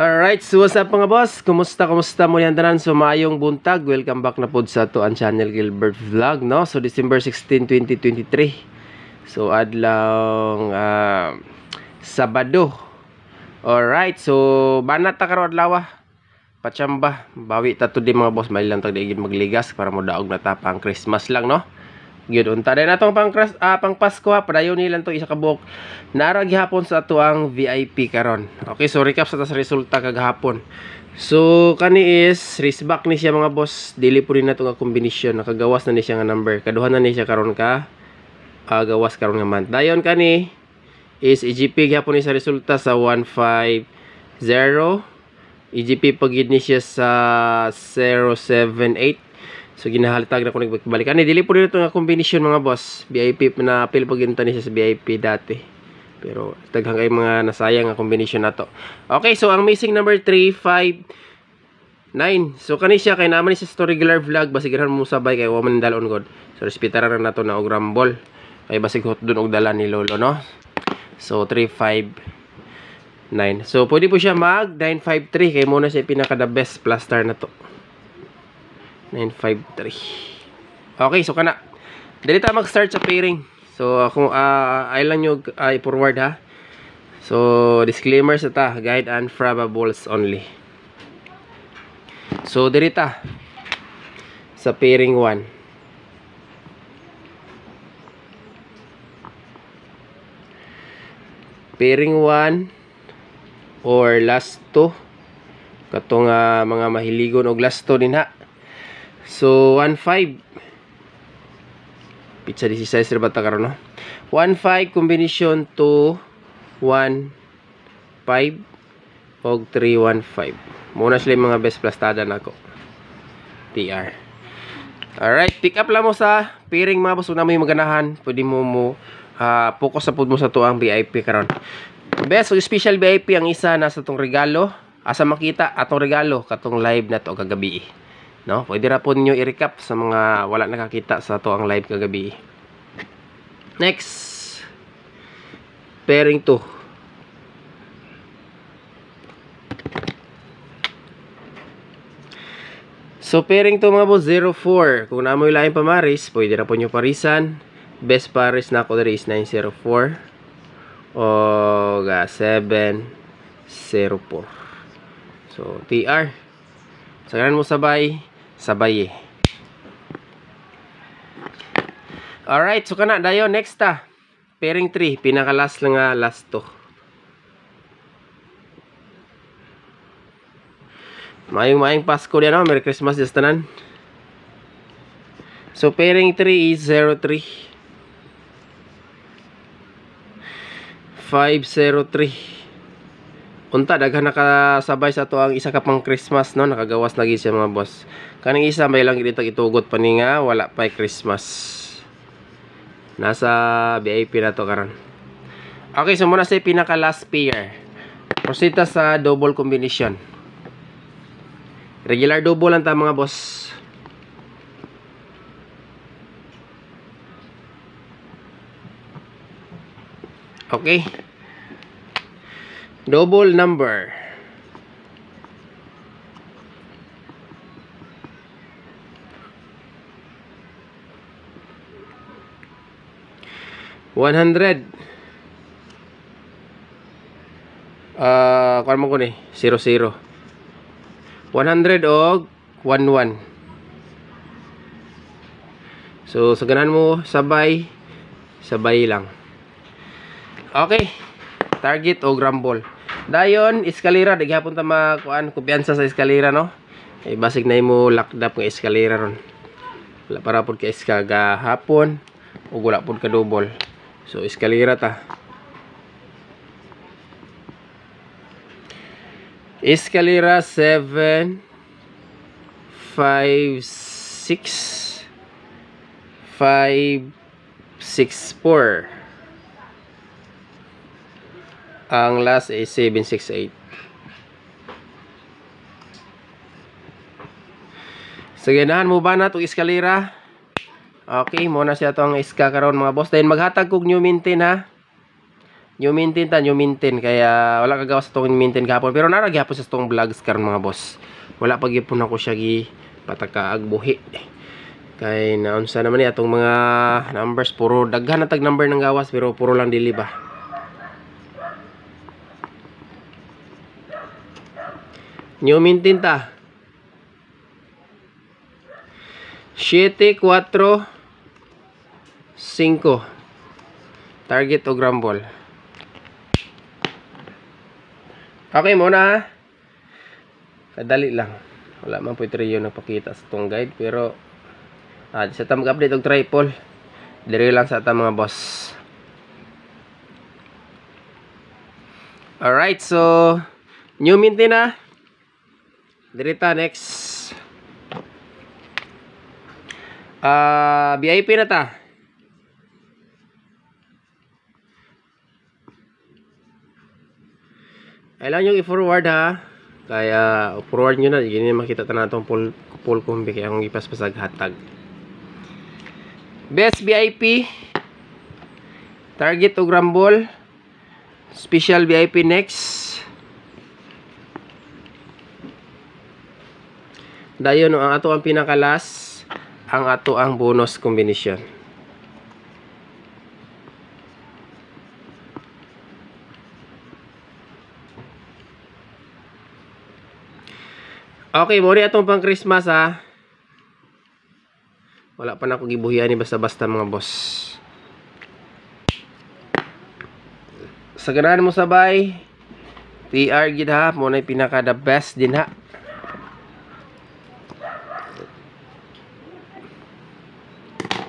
Alright, so what's up mga boss? Kumusta mo yan tanan? So maayong buntag, welcome back na pod sa tuan channel Gilbert Vlog, no? So December 16, 2023. So adlong Sabado. Alright, so banat ta karon adlaw. Patsamba, bawi ta today mga boss, may lang tag digid magligas para mo daog na ta pang Christmas lang, no? Gyud unta din atong pang Pasko ha, padayon nilang to isa ka buok. Nara gihapon sa ato ang VIP karon. Okay, so recap sa resulta kagahapon. So kani is raceback ni siya mga boss. Dili po rin nato nga kombinasyon, nakagawas na ni siya nga number. Kaduhan na ni siya karon ka gawas karon nga month. Dayon kani is EGP gihapon ni sa resulta sa 150. EGP pagid ni siya sa 078. So ginahalitag na ko nagbalik. Ani dili po dito nga kombinasyon mga boss. VIP na apil pag ginta ni siya sa VIP dati. Pero daghang kay mga nasayang nga kombinasyon nato. Okay, so ang missing number 359. So kani siya kay naman ni sa regular vlog basigan mo sabay kay wa man dalon god. So respetaran na nato na og rumble. Kay basig hot dun og dala ni lolo, no? So 359. So pwede po siya mag 953 kay mo na siya pinaka the best plus star na to. 953. Okay, so kana. Dili ta mag-start sa pairing. So kung ay lang nyo i-forward ha. So disclaimer sa ta, guide and probables only. So diri ta sa pairing 1. Pairing 1 or last 2 katong mga mahiligon og last 2 din ha. So 15 pizza 16 ra bata karon, no? 15 combination to 15 og 315. Muna sila mga best plastada nako. TR. Alright, pick up lang mo sa pairing mga boss. Una mo yung maganahan. Pwede mo focus sa pud mo sa tuang VIP karon. Best o special VIP ang isa nasa tong regalo. Asa makita atong regalo katong live na to kagabi. No, pwede ra po niyo i-recap sa mga wala nakakita sa to ang live kagabi. Next, pairing 2. So pairing 2 mga boss 04. Kung naamoy lain pamaris, pwede ra po niyo parisan. Best paris na ako diri is 904 o 704. So TR. Sagaran mo sabay eh. Alright, so kana dayon next ta. Pairing 3, pinaka last lang nga last 2. Maayong Pasko diyan, no? Merry Christmas dis tanan. So pairing 3 is 03 503. Unta daghan nakasabay sa to ang isa ka pang Christmas, no? Nakagawas lagi siya mga boss. Kaning isa may lang dito itugot pa ni nga wala pa Christmas. Nasa VIP na to karon. Okay, so muna sa pinaka last pair. Proceed sa double combination. Regular double lang ta mga boss. Okay. Double number. $100. Kuan mo ko ni 00. 100 og 11. So sa ganan mo sabay lang. Okay. Target o rumble. Dayon eskalera daghapon ta makuan kumpiyansa sa eskalera, no? Eh basig na imo locked up nga eskalera ron. Wala para pud ka eskaga hapon ug wala pud ka double. So eskalera ta. Eskalera 7 5 6 5 6 4. Ang last is 768. So ganahan mo ba na itong eskalera? Okay, muna siya itong iska karon mga boss. Then maghatag kog new maintain ha. new maintain ta, new maintain. Kaya wala kagawa sa tong maintain kahapon. Pero naragyapon sa tong vlogs karon mga boss. Wala pa gyapon ako siya gi patakaag buhi. Kay naunsa naman ni atong mga numbers puro daghan na tag number ng gawas pero puro lang dili ba. New maintain ta. 7, 4, 5. Target o grumble. Okay muna ha. Kadali lang. Wala man po ito yung napakita sa tong guide. Pero sa ta mag-update og triple. Dire lang sa ta mga boss. Alright, so new maintain na. Dire ta next. VIP na ta. Kailangan yung i-forward ha. Kaya forward nyo na. Hindi makita ta na itong full combi. Kaya kung ipaspasag hatag. Best VIP. Target o grumble. Special VIP next. Dayon ang ato ang pinakalas. Ang ato ang bonus combination. Okay, mori atong pang Christmas ha. Wala pa na ako gibuhian ni basta-basta mga boss. Sa ganahan mo sabay, PR gid ha, mo na pinaka the best din ha.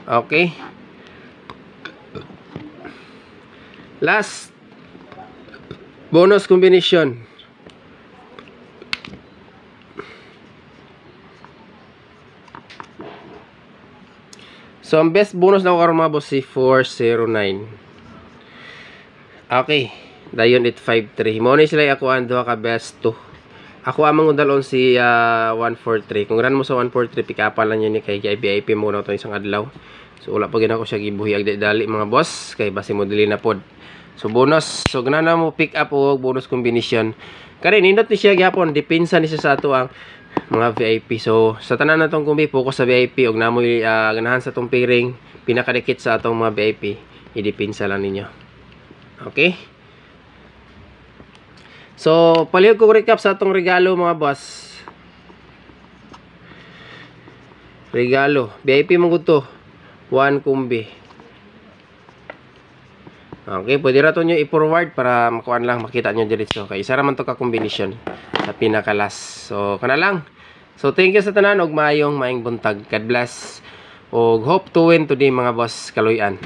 Okay. Last bonus combination. So, ang best bonus na ko karon mga boss si 409. Okay. Dayon it 53. Mo ni sila ako ando ka best 2. Ako amang undalon si 143. Kung ran mo sa 143 pick up lang yun ni kay VIP mo na to isang adlaw. So wala pa gina ko siya gibuhiag dali mga boss kay basi mo dili na pod. So bonus. So ganana mo pick up og bonus combination. Kani nindot ni siya gyapon depensa ni siya sa ato ang mga VIP. So sa tanan natong kumbi focus sa VIP og namoy ganahan sa tong pairing pinakadikit sa atong mga VIP. Idepensa lang ninyo. Okay? So palihog ko recap sa atong regalo mga boss. Regalo, VIP mo to. 1 kumbi. Okay, pwede ra to nyo i-forward para makuan lang makita nyo diretso. Kay isa ra man to ka combination sa pinakalas. So kana lang. So thank you sa tanan og maayong buntag. God bless. Og hope to win today mga boss kaluyan.